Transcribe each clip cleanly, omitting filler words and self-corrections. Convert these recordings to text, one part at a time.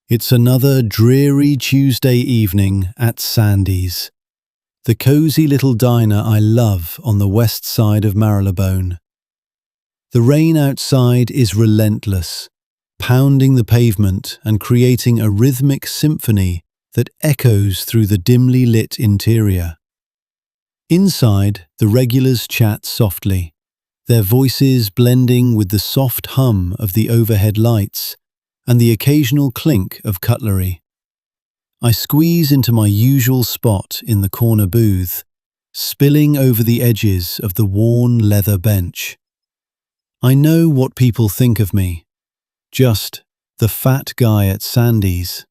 It's another dreary Tuesday evening at Sandy's, the cosy little diner I love on the west side of Marylebone. The rain outside is relentless, pounding the pavement and creating a rhythmic symphony that echoes through the dimly lit interior. Inside, the regulars chat softly, their voices blending with the soft hum of the overhead lights and the occasional clink of cutlery. I squeeze into my usual spot in the corner booth, spilling over the edges of the worn leather bench. I know what people think of me, just the fat guy at Sandy's.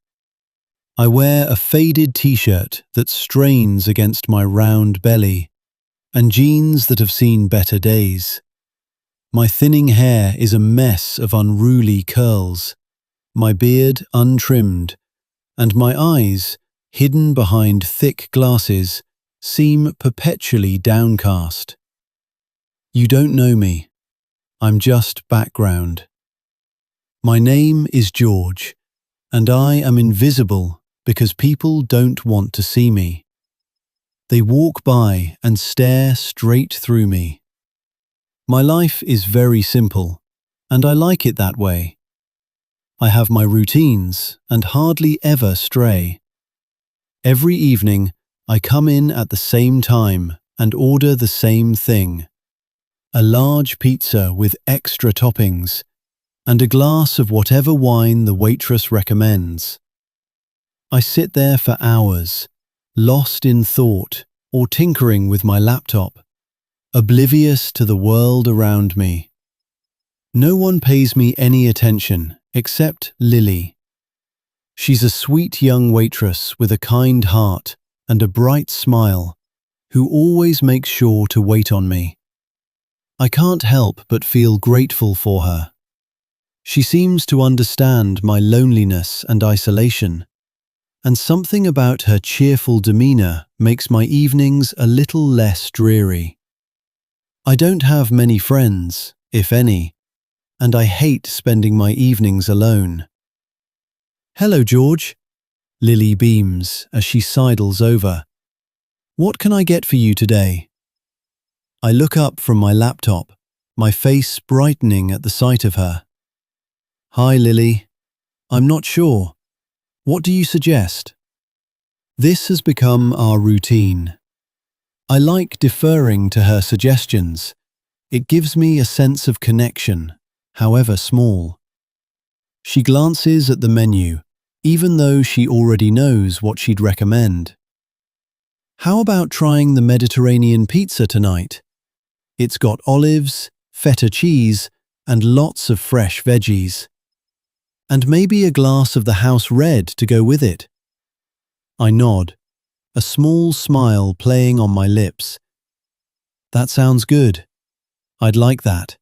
I wear a faded t-shirt that strains against my round belly, and jeans that have seen better days. My thinning hair is a mess of unruly curls, my beard untrimmed, and my eyes, hidden behind thick glasses, seem perpetually downcast. You don't know me. I'm just background. My name is George, and I am invisible because people don't want to see me. They walk by and stare straight through me. My life is very simple, and I like it that way. I have my routines and hardly ever stray. Every evening, I come in at the same time and order the same thing: a large pizza with extra toppings and a glass of whatever wine the waitress recommends. I sit there for hours, lost in thought or tinkering with my laptop, oblivious to the world around me. No one pays me any attention except Lily. She's a sweet young waitress with a kind heart and a bright smile, who always makes sure to wait on me. I can't help but feel grateful for her. She seems to understand my loneliness and isolation, and something about her cheerful demeanor makes my evenings a little less dreary. I don't have many friends, if any, and I hate spending my evenings alone. "Hello, George," Lily beams as she sidles over. "What can I get for you today?" I look up from my laptop, my face brightening at the sight of her. "Hi, Lily. I'm not sure. What do you suggest?" This has become our routine. I like deferring to her suggestions. It gives me a sense of connection, however small. She glances at the menu, even though she already knows what she'd recommend. "How about trying the Mediterranean pizza tonight? It's got olives, feta cheese, and lots of fresh veggies. And maybe a glass of the house red to go with it." I nod, a small smile playing on my lips. "That sounds good. I'd like that.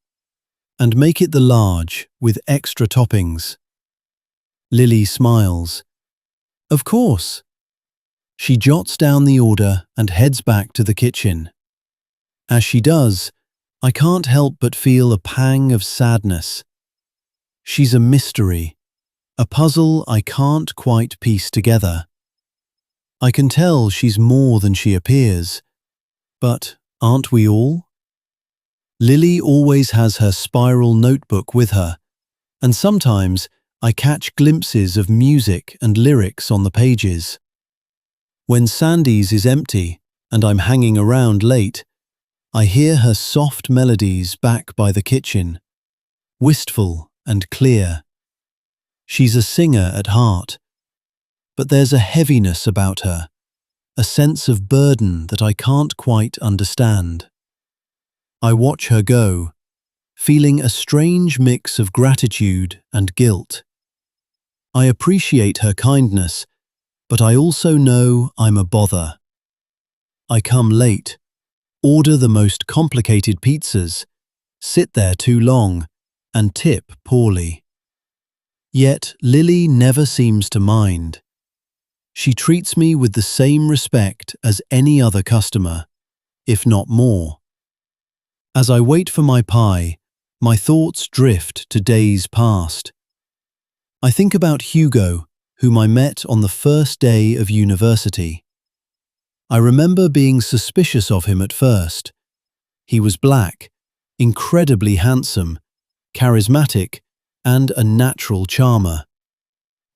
And make it the large, with extra toppings." Lily smiles. "Of course." She jots down the order and heads back to the kitchen. As she does, I can't help but feel a pang of sadness. She's a mystery, a puzzle I can't quite piece together. I can tell she's more than she appears, but aren't we all? Lily always has her spiral notebook with her, and sometimes I catch glimpses of music and lyrics on the pages. When Sandy's is empty and I'm hanging around late, I hear her soft melodies back by the kitchen, wistful and clear. She's a singer at heart, but there's a heaviness about her, a sense of burden that I can't quite understand. I watch her go, feeling a strange mix of gratitude and guilt. I appreciate her kindness, but I also know I'm a bother. I come late, order the most complicated pizzas, sit there too long, and tip poorly. Yet Lily never seems to mind. She treats me with the same respect as any other customer, if not more. As I wait for my pie, my thoughts drift to days past. I think about Hugo whom I met on the first day of university. I remember being suspicious of him at first. He was black, incredibly handsome, charismatic, and a natural charmer.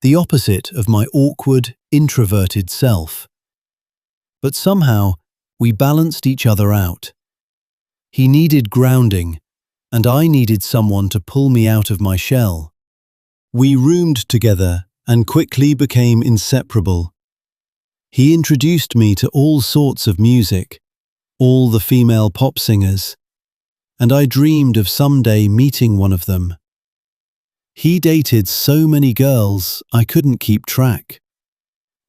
The opposite of my awkward, introverted self. But somehow, we balanced each other out. He needed grounding, and I needed someone to pull me out of my shell. We roomed together and quickly became inseparable. He introduced me to all sorts of music, all the female pop singers, and I dreamed of someday meeting one of them. He dated so many girls I couldn't keep track.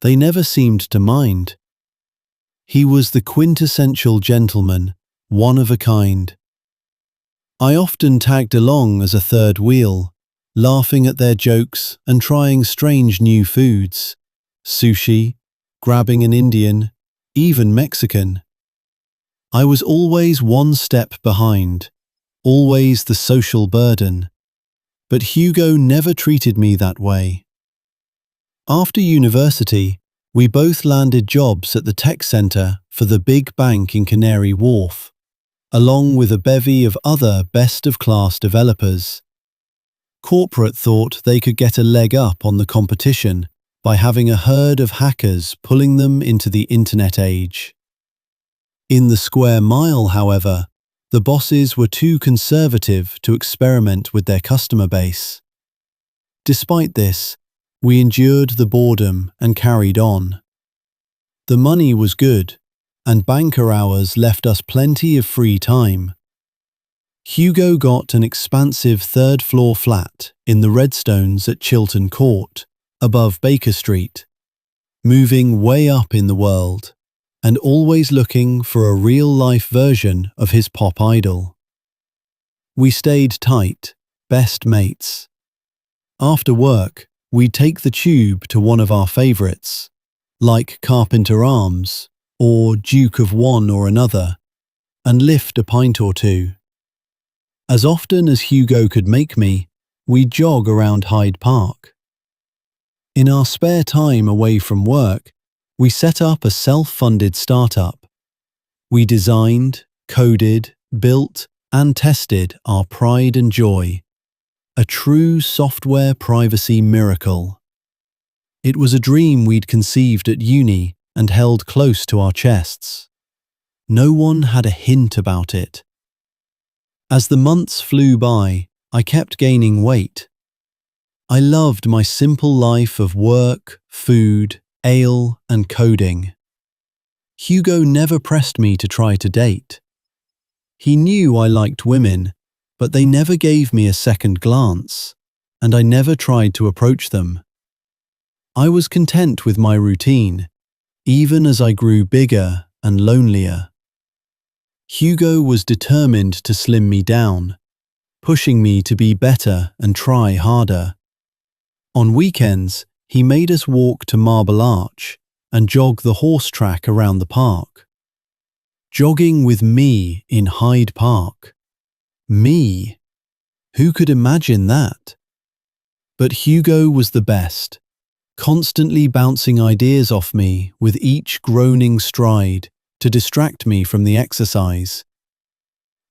They never seemed to mind. He was the quintessential gentleman, one of a kind. I often tagged along as a third wheel, laughing at their jokes and trying strange new foods, sushi, grabbing an Indian, even Mexican. I was always one step behind, always the social burden. But Hugo never treated me that way. After university, we both landed jobs at the tech center for the big bank in Canary Wharf, along with a bevy of other best-of-class developers. Corporate thought they could get a leg up on the competition by having a herd of hackers pulling them into the internet age. In the square mile, however, the bosses were too conservative to experiment with their customer base. Despite this, we endured the boredom and carried on. The money was good, and banker hours left us plenty of free time. Hugo got an expansive third-floor flat in the Redstones at Chiltern Court, above Baker Street, moving way up in the world, and always looking for a real-life version of his pop idol. We stayed tight, best mates. After work, we'd take the tube to one of our favourites, like Carpenter Arms or Duke of one or another, and lift a pint or two. As often as Hugo could make me, we'd jog around Hyde Park. In our spare time away from work, we set up a self-funded startup. We designed, coded, built, and tested our pride and joy. A true software privacy miracle. It was a dream we'd conceived at uni and held close to our chests. No one had a hint about it. As the months flew by, I kept gaining weight. I loved my simple life of work, food, ale, and coding. Hugo never pressed me to try to date. He knew I liked women, but they never gave me a second glance, and I never tried to approach them. I was content with my routine, even as I grew bigger and lonelier. Hugo was determined to slim me down, pushing me to be better and try harder. On weekends, he made us walk to Marble Arch and jog the horse track around the park. Jogging with me in Hyde Park. Me? Who could imagine that? But Hugo was the best, constantly bouncing ideas off me with each groaning stride to distract me from the exercise.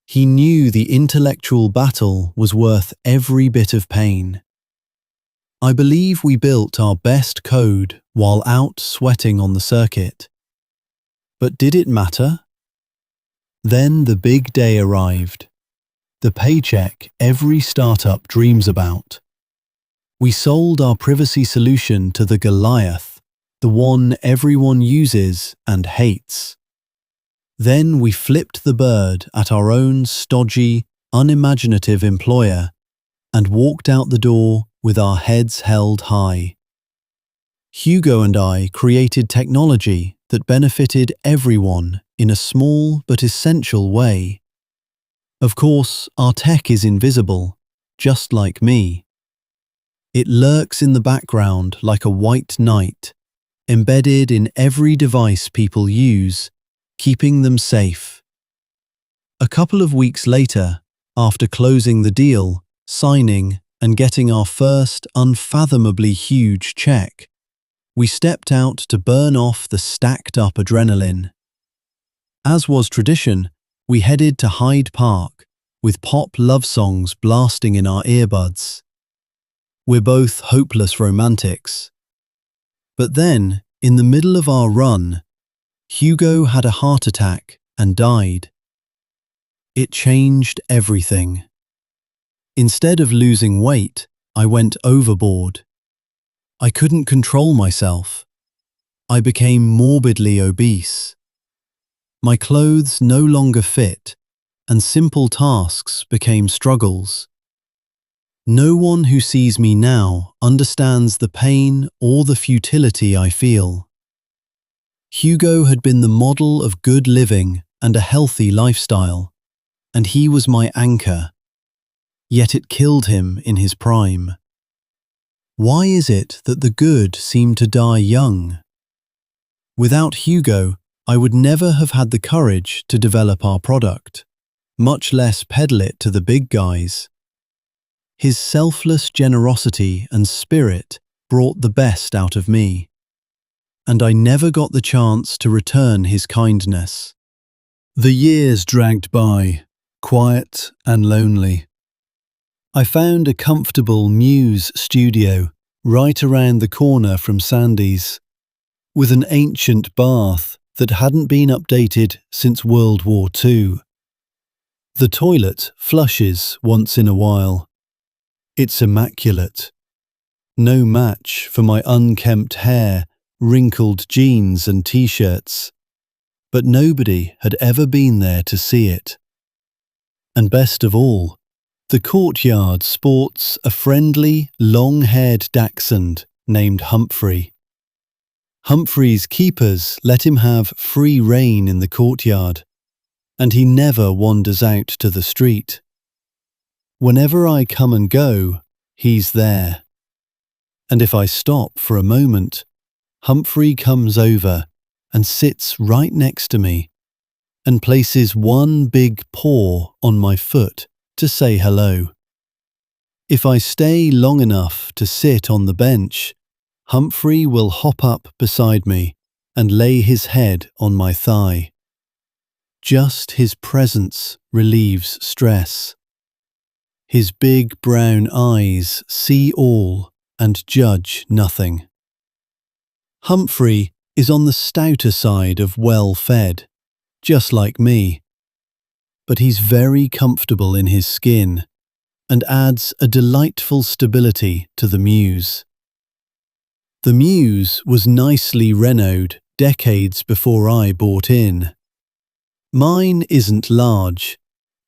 He knew the intellectual battle was worth every bit of pain. I believe we built our best code while out sweating on the circuit. But did it matter? Then the big day arrived. The paycheck every startup dreams about. We sold our privacy solution to the Goliath, the one everyone uses and hates. Then we flipped the bird at our own stodgy, unimaginative employer and walked out the door with our heads held high. Hugo and I created technology that benefited everyone in a small but essential way. Of course, our tech is invisible, just like me. It lurks in the background like a white knight, embedded in every device people use, keeping them safe. A couple of weeks later, after closing the deal, signing, and getting our first unfathomably huge check, We stepped out to burn off the stacked-up adrenaline. As was tradition, we headed to Hyde Park, with pop love songs blasting in our earbuds. We're both hopeless romantics. But then, in the middle of our run, Hugo had a heart attack and died. It changed everything. Instead of losing weight, I went overboard. I couldn't control myself. I became morbidly obese. My clothes no longer fit, and simple tasks became struggles. No one who sees me now understands the pain or the futility I feel. Hugo had been the model of good living and a healthy lifestyle, and he was my anchor. Yet it killed him in his prime. Why is it that the good seem to die young? Without Hugo, I would never have had the courage to develop our product, much less peddle it to the big guys. His selfless generosity and spirit brought the best out of me, and I never got the chance to return his kindness. The years dragged by, quiet and lonely. I found a comfortable Muse studio right around the corner from Sandy's, with an ancient bath that hadn't been updated since World War II. The toilet flushes once in a while. It's immaculate. No match for my unkempt hair, wrinkled jeans and t-shirts. But nobody had ever been there to see it. And best of all, the courtyard sports a friendly, long-haired dachshund named Humphrey. Humphrey's keepers let him have free rein in the courtyard, and he never wanders out to the street. Whenever I come and go, he's there. And if I stop for a moment, Humphrey comes over and sits right next to me and places one big paw on my foot to say hello. If I stay long enough to sit on the bench, Humphrey will hop up beside me and lay his head on my thigh. Just his presence relieves stress. His big brown eyes see all and judge nothing. Humphrey is on the stouter side of well-fed, just like me. But he's very comfortable in his skin and adds a delightful stability to the Muse. The Muse was nicely renoed decades before I bought in. Mine isn't large,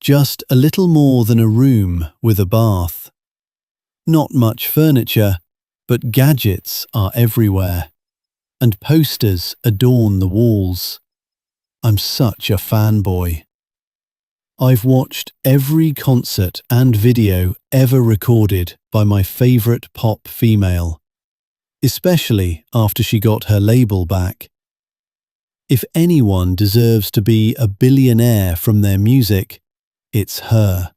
just a little more than a room with a bath. Not much furniture, but gadgets are everywhere, and posters adorn the walls. I'm such a fanboy. I've watched every concert and video ever recorded by my favourite pop female, especially after she got her label back. If anyone deserves to be a billionaire from their music, it's her.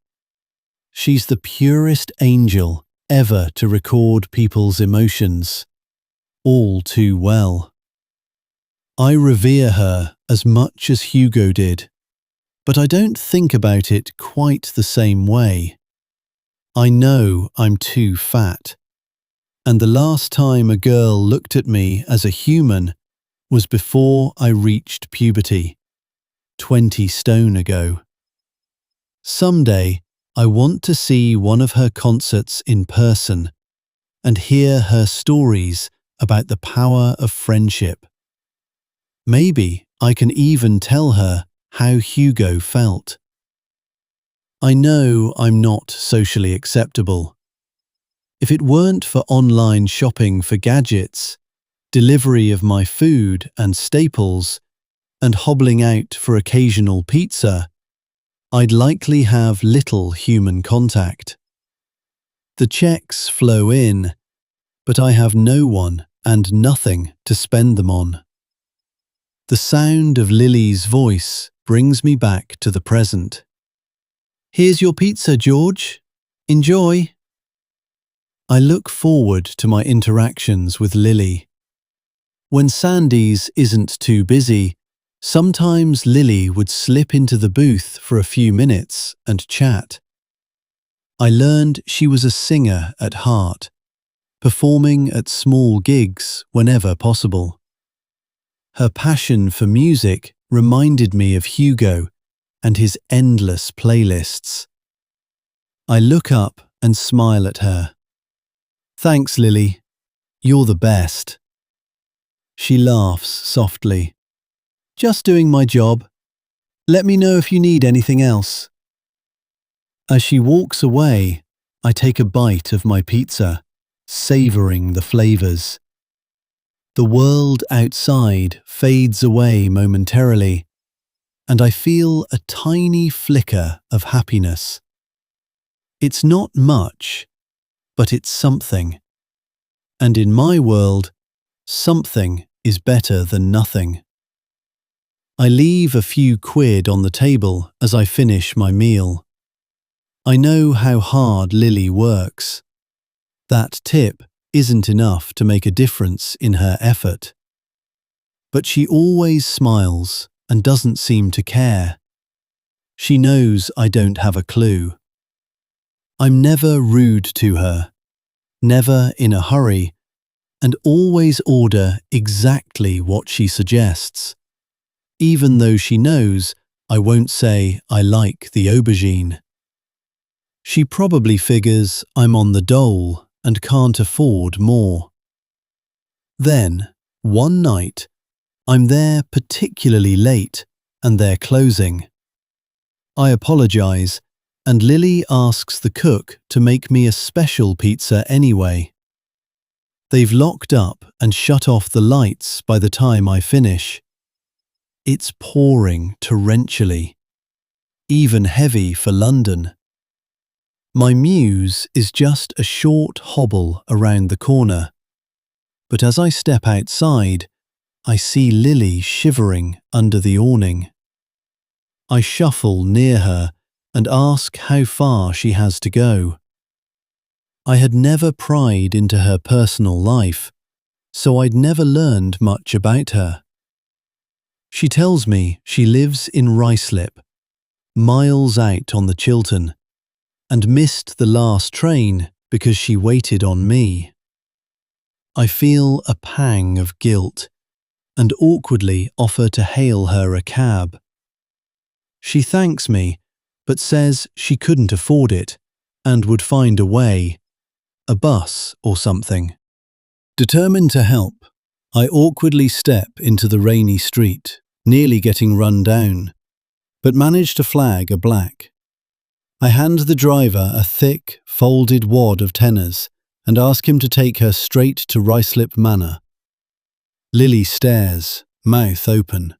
She's the purest angel ever to record people's emotions, all too well. I revere her as much as Hugo did, but I don't think about it quite the same way. I know I'm too fat, and the last time a girl looked at me as a human was before I reached puberty, 20 stone ago. Someday, I want to see one of her concerts in person and hear her stories about the power of friendship. Maybe I can even tell her how Hugo felt. I know I'm not socially acceptable. If it weren't for online shopping for gadgets, delivery of my food and staples, and hobbling out for occasional pizza, I'd likely have little human contact. The checks flow in, but I have no one and nothing to spend them on. The sound of Lily's voice brings me back to the present. "Here's your pizza, George. Enjoy." I look forward to my interactions with Lily. When Sandy's isn't too busy, sometimes Lily would slip into the booth for a few minutes and chat. I learned she was a singer at heart, performing at small gigs whenever possible. Her passion for music reminded me of Hugo and his endless playlists. I look up and smile at her. "Thanks, Lily. You're the best." She laughs softly. "Just doing my job. Let me know if you need anything else." As she walks away, I take a bite of my pizza, savoring the flavors. The world outside fades away momentarily, and I feel a tiny flicker of happiness. It's not much, but it's something. And in my world, something is better than nothing. I leave a few quid on the table as I finish my meal. I know how hard Lily works. That tip isn't enough to make a difference in her effort. But she always smiles and doesn't seem to care. She knows I don't have a clue. I'm never rude to her, never in a hurry, and always order exactly what she suggests, even though she knows I won't say I like the aubergine. She probably figures I'm on the dole and can't afford more. Then, one night, I'm there particularly late and they're closing. I apologize, and Lily asks the cook to make me a special pizza anyway. They've locked up and shut off the lights by the time I finish. It's pouring torrentially, even heavy for London. My muse is just a short hobble around the corner, but as I step outside, I see Lily shivering under the awning. I shuffle near her and ask how far she has to go. I had never pried into her personal life, so I'd never learned much about her. She tells me she lives in Ruislip, miles out on the Chiltern, and missed the last train because she waited on me. I feel a pang of guilt and awkwardly offer to hail her a cab. She thanks me, but says she couldn't afford it and would find a way, a bus or something. Determined to help, I awkwardly step into the rainy street, nearly getting run down, but manage to flag a black. I hand the driver a thick, folded wad of tenors and ask him to take her straight to Ruislip Manor. Lily stares, mouth open.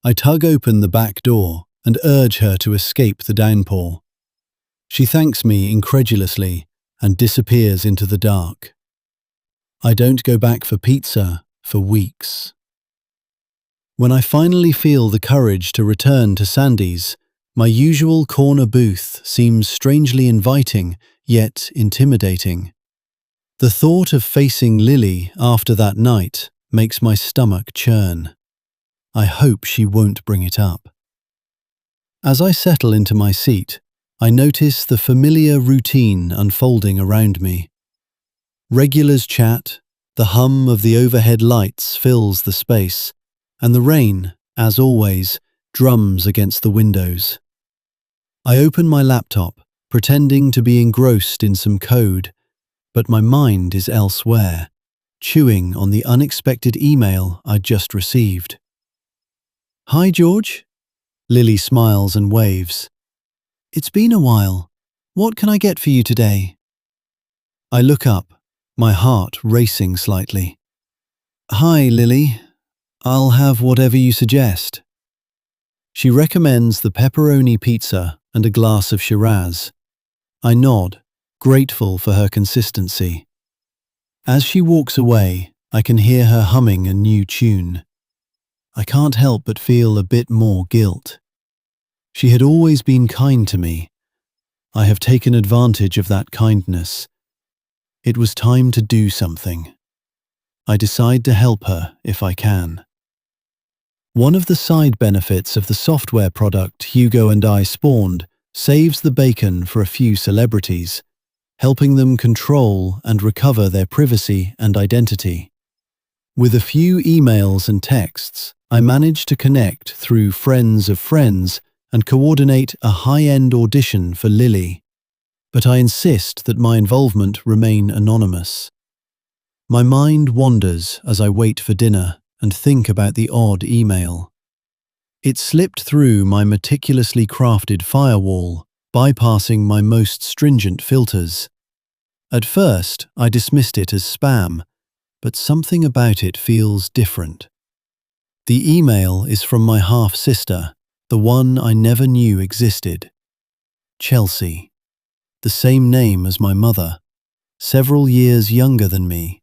I tug open the back door and urge her to escape the downpour. She thanks me incredulously and disappears into the dark. I don't go back for pizza for weeks. When I finally feel the courage to return to Sandy's, my usual corner booth seems strangely inviting, yet intimidating. The thought of facing Lily after that night makes my stomach churn. I hope she won't bring it up. As I settle into my seat, I notice the familiar routine unfolding around me. Regulars chat, the hum of the overhead lights fills the space, and the rain, as always, drums against the windows. I open my laptop, pretending to be engrossed in some code, but my mind is elsewhere, chewing on the unexpected email I'd just received. "Hi, George." Lily smiles and waves. "It's been a while. What can I get for you today?" I look up, my heart racing slightly. "Hi, Lily. I'll have whatever you suggest." She recommends the pepperoni pizza and a glass of Shiraz. I nod, grateful for her consistency. As she walks away, I can hear her humming a new tune. I can't help but feel a bit more guilt. She had always been kind to me. I have taken advantage of that kindness. It was time to do something. I decide to help her if I can. One of the side benefits of the software product Hugo and I spawned saves the bacon for a few celebrities, helping them control and recover their privacy and identity. With a few emails and texts, I managed to connect through friends of friends and coordinate a high-end audition for Lily. But I insist that my involvement remain anonymous. My mind wanders as I wait for dinner and think about the odd email. It slipped through my meticulously crafted firewall, bypassing my most stringent filters. At first, I dismissed it as spam, but something about it feels different. The email is from my half-sister, the one I never knew existed. Chelsea. The same name as my mother, several years younger than me.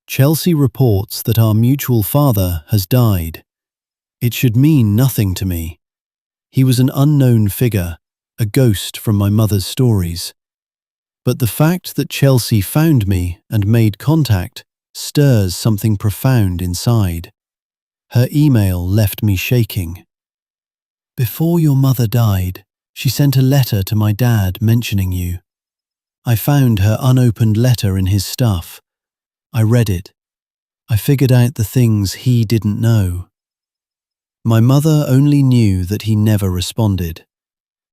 Chelsea reports that our mutual father has died. It should mean nothing to me. He was an unknown figure, a ghost from my mother's stories. But the fact that Chelsea found me and made contact stirs something profound inside. Her email left me shaking. Before your mother died, she sent a letter to my dad mentioning you. I found her unopened letter in his stuff. I read it. I figured out the things he didn't know. My mother only knew that he never responded.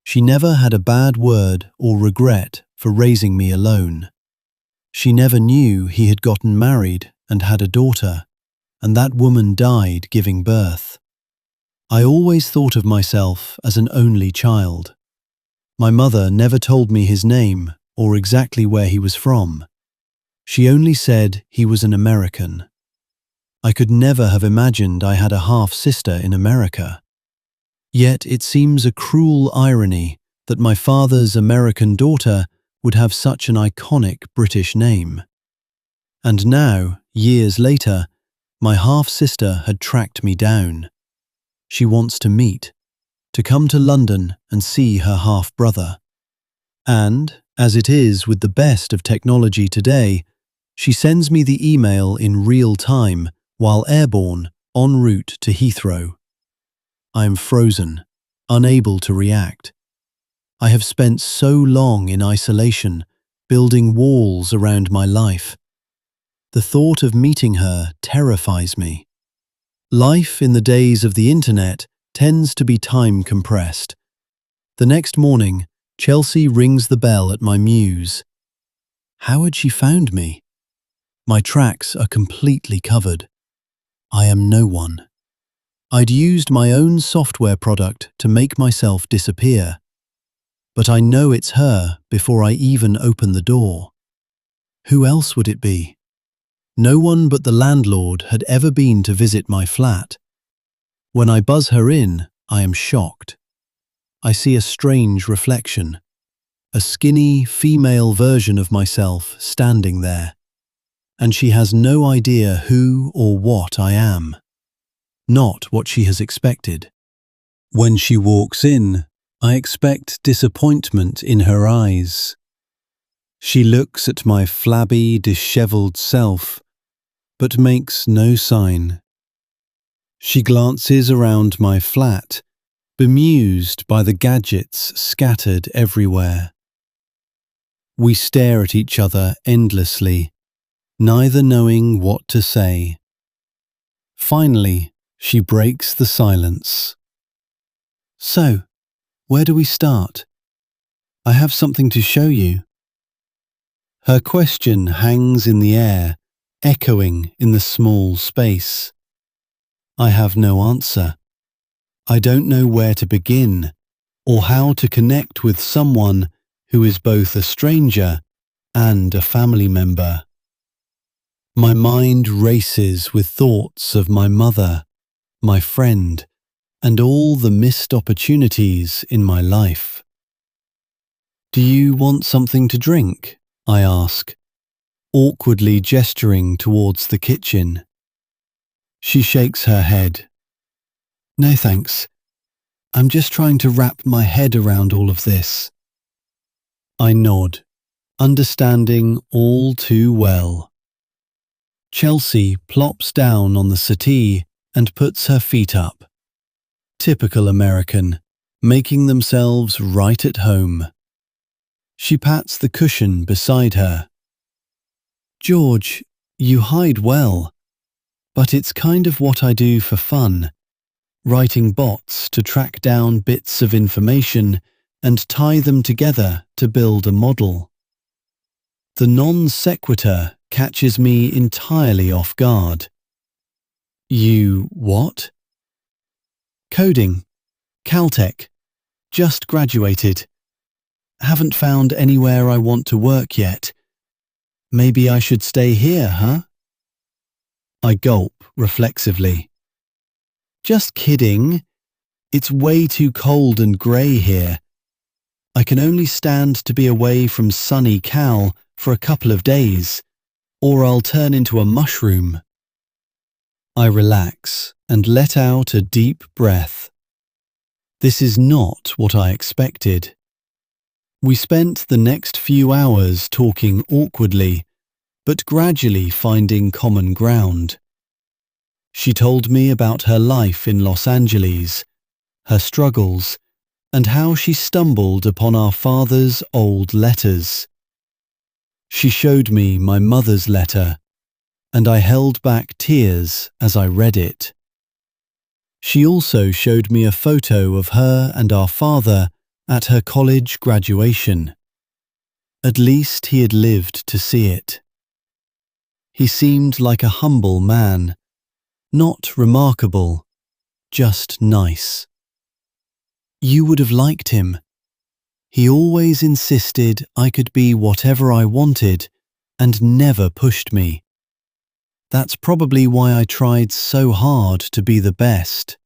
She never had a bad word or regret for raising me alone. She never knew he had gotten married and had a daughter, and that woman died giving birth. I always thought of myself as an only child. My mother never told me his name or exactly where he was from. She only said he was an American. I could never have imagined I had a half-sister in America. Yet it seems a cruel irony that my father's American daughter would have such an iconic British name. And now, years later, my half-sister had tracked me down. She wants to meet, to come to London and see her half-brother. And, as it is with the best of technology today, she sends me the email in real time while airborne, en route to Heathrow. I am frozen, unable to react. I have spent so long in isolation, building walls around my life. The thought of meeting her terrifies me. Life in the days of the internet tends to be time compressed. The next morning, Chelsea rings the bell at my Muse. How had she found me? My tracks are completely covered. I am no one. I'd used my own software product to make myself disappear. But I know it's her before I even open the door. Who else would it be? No one but the landlord had ever been to visit my flat. When I buzz her in, I am shocked. I see a strange reflection. A skinny, female version of myself standing there. And she has no idea who or what I am. Not what she has expected. When she walks in, I expect disappointment in her eyes. She looks at my flabby, dishevelled self, but makes no sign. She glances around my flat, bemused by the gadgets scattered everywhere. We stare at each other endlessly, neither knowing what to say. Finally, she breaks the silence. So, where do we start? I have something to show you. Her question hangs in the air, echoing in the small space. I have no answer. I don't know where to begin, or how to connect with someone who is both a stranger and a family member. My mind races with thoughts of my mother, my friend, and all the missed opportunities in my life. Do you want something to drink? I ask, awkwardly gesturing towards the kitchen. She shakes her head. No thanks. I'm just trying to wrap my head around all of this. I nod, understanding all too well. Chelsea plops down on the settee and puts her feet up. Typical American, making themselves right at home. She pats the cushion beside her. George, you hide well, but it's kind of what I do for fun, writing bots to track down bits of information and tie them together to build a model. The non sequitur catches me entirely off guard. You what? Coding. Caltech. Just graduated. Haven't found anywhere I want to work yet. Maybe I should stay here, huh? I gulp reflexively. Just kidding. It's way too cold and grey here. I can only stand to be away from sunny Cal for a couple of days, or I'll turn into a mushroom. I relax and let out a deep breath. This is not what I expected. We spent the next few hours talking awkwardly, but gradually finding common ground. She told me about her life in Los Angeles, her struggles, and how she stumbled upon our father's old letters. She showed me my mother's letter, and I held back tears as I read it. She also showed me a photo of her and our father at her college graduation. At least he had lived to see it. He seemed like a humble man, not remarkable, just nice. You would have liked him. He always insisted I could be whatever I wanted and never pushed me. That's probably why I tried so hard to be the best.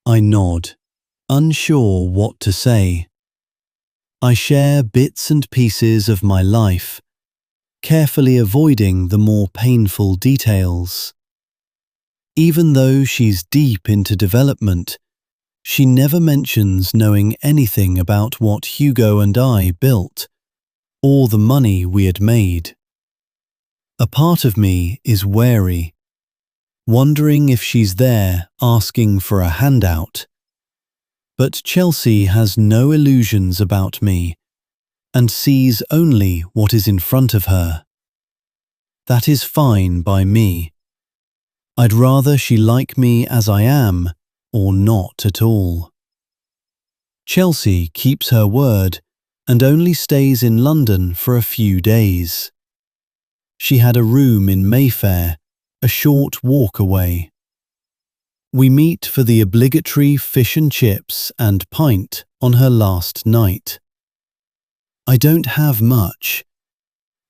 I nod, unsure what to say. I share bits and pieces of my life, carefully avoiding the more painful details. Even though she's deep into development, she never mentions knowing anything about what Hugo and I built, or the money we had made. A part of me is wary, wondering if she's there asking for a handout. But Chelsea has no illusions about me and sees only what is in front of her. That is fine by me. I'd rather she like me as I am or not at all. Chelsea keeps her word and only stays in London for a few days. She had a room in Mayfair, a short walk away. We meet for the obligatory fish and chips and pint on her last night. I don't have much.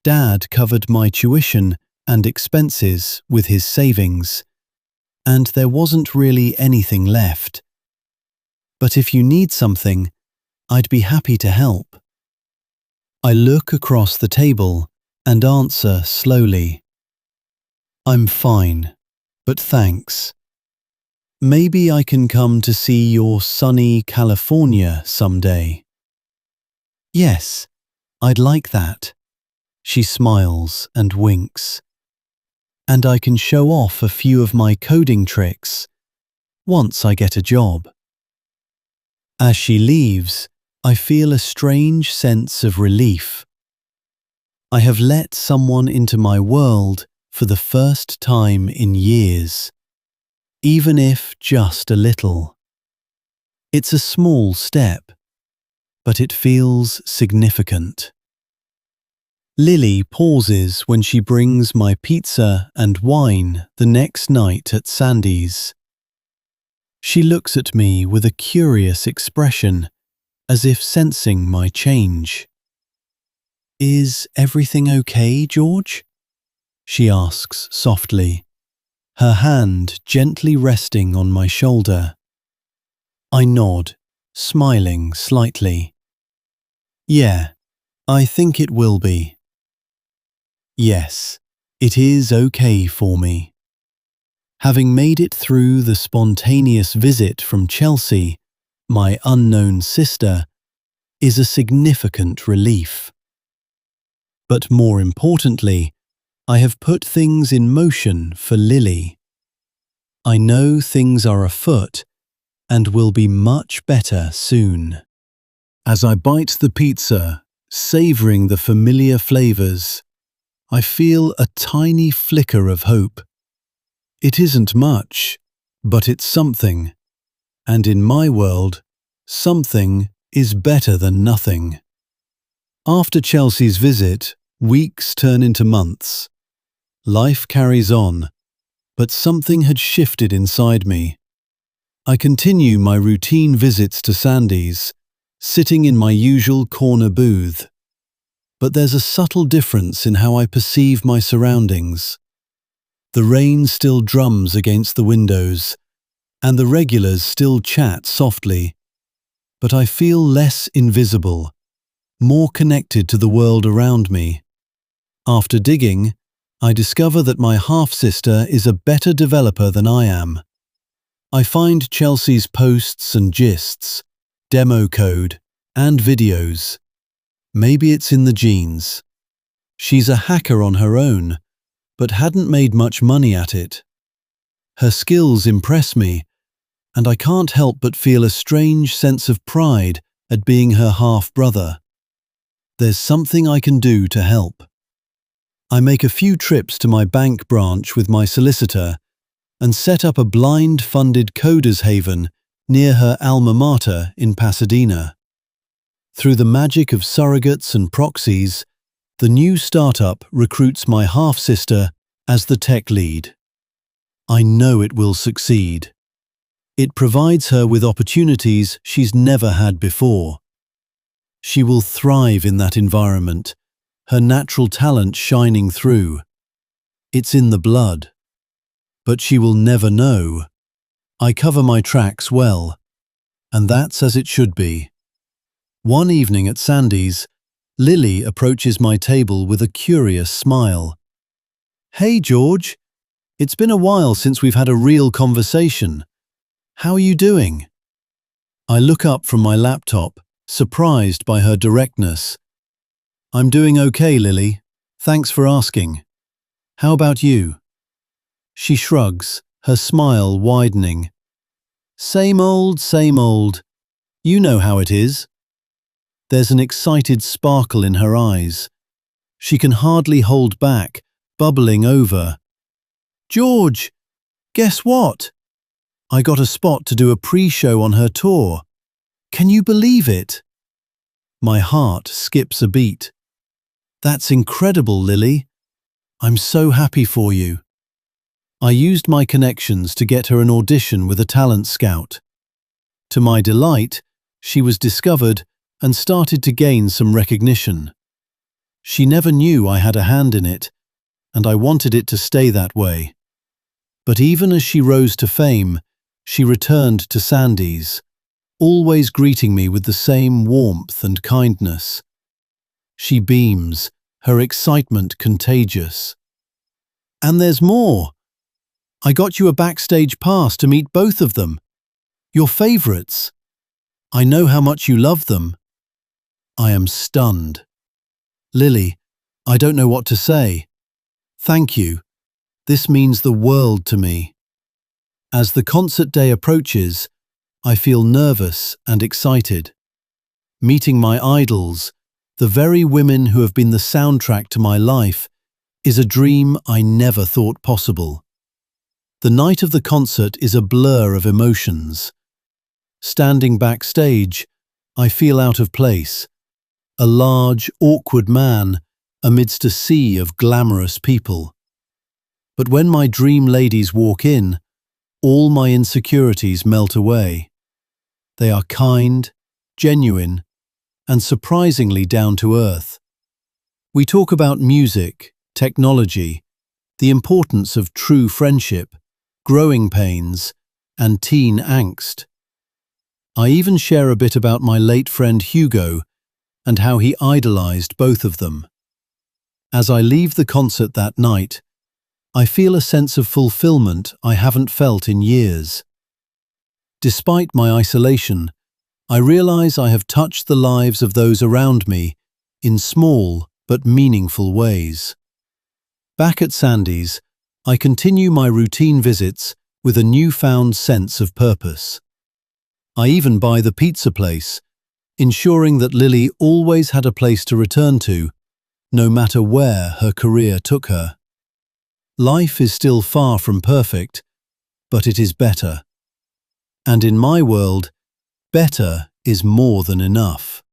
Dad covered my tuition and expenses with his savings, and there wasn't really anything left. But if you need something, I'd be happy to help. I look across the table and answer slowly. I'm fine, but thanks. Maybe I can come to see your sunny California someday. Yes, I'd like that. She smiles and winks. And I can show off a few of my coding tricks once I get a job. As she leaves, I feel a strange sense of relief. I have let someone into my world for the first time in years, even if just a little. It's a small step, but it feels significant. Lily pauses when she brings my pizza and wine the next night at Sandy's. She looks at me with a curious expression, as if sensing my change. Is everything okay, George? She asks softly, her hand gently resting on my shoulder. I nod, smiling slightly. Yeah, I think it will be. Yes, it is okay for me. Having made it through the spontaneous visit from Chelsea, my unknown sister, is a significant relief. But more importantly, I have put things in motion for Lily. I know things are afoot and will be much better soon. As I bite the pizza, savoring the familiar flavors, I feel a tiny flicker of hope. It isn't much, but it's something. And in my world, something is better than nothing. After Chelsea's visit, weeks turn into months. Life carries on, but something had shifted inside me. I continue my routine visits to Sandy's, sitting in my usual corner booth. But there's a subtle difference in how I perceive my surroundings. The rain still drums against the windows, and the regulars still chat softly. But I feel less invisible, more connected to the world around me. After digging, I discover that my half-sister is a better developer than I am. I find Chelsea's posts and gists, demo code, and videos. Maybe it's in the genes. She's a hacker on her own, but hadn't made much money at it. Her skills impress me, and I can't help but feel a strange sense of pride at being her half-brother. There's something I can do to help. I make a few trips to my bank branch with my solicitor and set up a blind-funded coders haven near her alma mater in Pasadena. Through the magic of surrogates and proxies, the new startup recruits my half-sister as the tech lead. I know it will succeed. It provides her with opportunities she's never had before. She will thrive in that environment, her natural talent shining through. It's in the blood. But she will never know. I cover my tracks well, and that's as it should be. One evening at Sandy's, Lily approaches my table with a curious smile. "Hey, George. It's been a while since we've had a real conversation. How are you doing?" I look up from my laptop, surprised by her directness. "I'm doing okay, Lily. Thanks for asking. How about you?" She shrugs, her smile widening. Same old, same old. You know how it is." There's an excited sparkle in her eyes. She can hardly hold back, bubbling over. "George, guess what? I got a spot to do a pre-show on her tour. Can you believe it?" My heart skips a beat. "That's incredible, Lily. I'm so happy for you." I used my connections to get her an audition with a talent scout. To my delight, she was discovered and started to gain some recognition. She never knew I had a hand in it, and I wanted it to stay that way. But even as she rose to fame, she returned to Sandy's, always greeting me with the same warmth and kindness. She beams, her excitement contagious. "And there's more. I got you a backstage pass to meet both of them. Your favorites. I know how much you love them." I am stunned. "Lily, I don't know what to say. Thank you. This means the world to me." As the concert day approaches, I feel nervous and excited. Meeting my idols, the very women who have been the soundtrack to my life, is a dream I never thought possible. The night of the concert is a blur of emotions. Standing backstage, I feel out of place, a large, awkward man amidst a sea of glamorous people. But when my dream ladies walk in, all my insecurities melt away. They are kind, genuine, and surprisingly down to earth. We talk about music, technology, the importance of true friendship, growing pains, and teen angst. I even share a bit about my late friend Hugo and how he idolized both of them. As I leave the concert that night, I feel a sense of fulfillment I haven't felt in years. Despite my isolation, I realize I have touched the lives of those around me in small but meaningful ways. Back at Sandy's, I continue my routine visits with a newfound sense of purpose. I even buy the pizza place, ensuring that Lily always had a place to return to, no matter where her career took her. Life is still far from perfect, but it is better. And in my world, better is more than enough.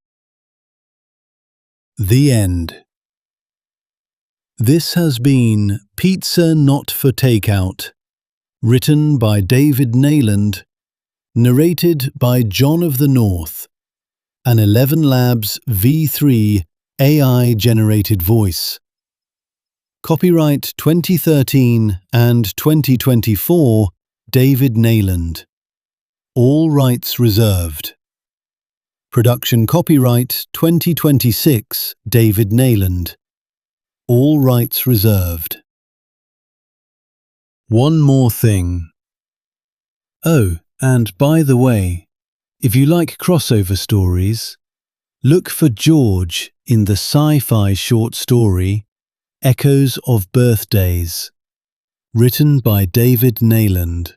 The end. This has been Pizza Not For Takeout, written by David Neyland, narrated by John of the North, an ElevenLabs V3 AI-generated voice. Copyright 2013 and 2024, David Neyland. All rights reserved. Production copyright 2026, David Neyland. All rights reserved. One more thing. Oh, and by the way, if you like crossover stories, look for George in the sci-fi short story Echoes of Birthdays, written by David Neyland.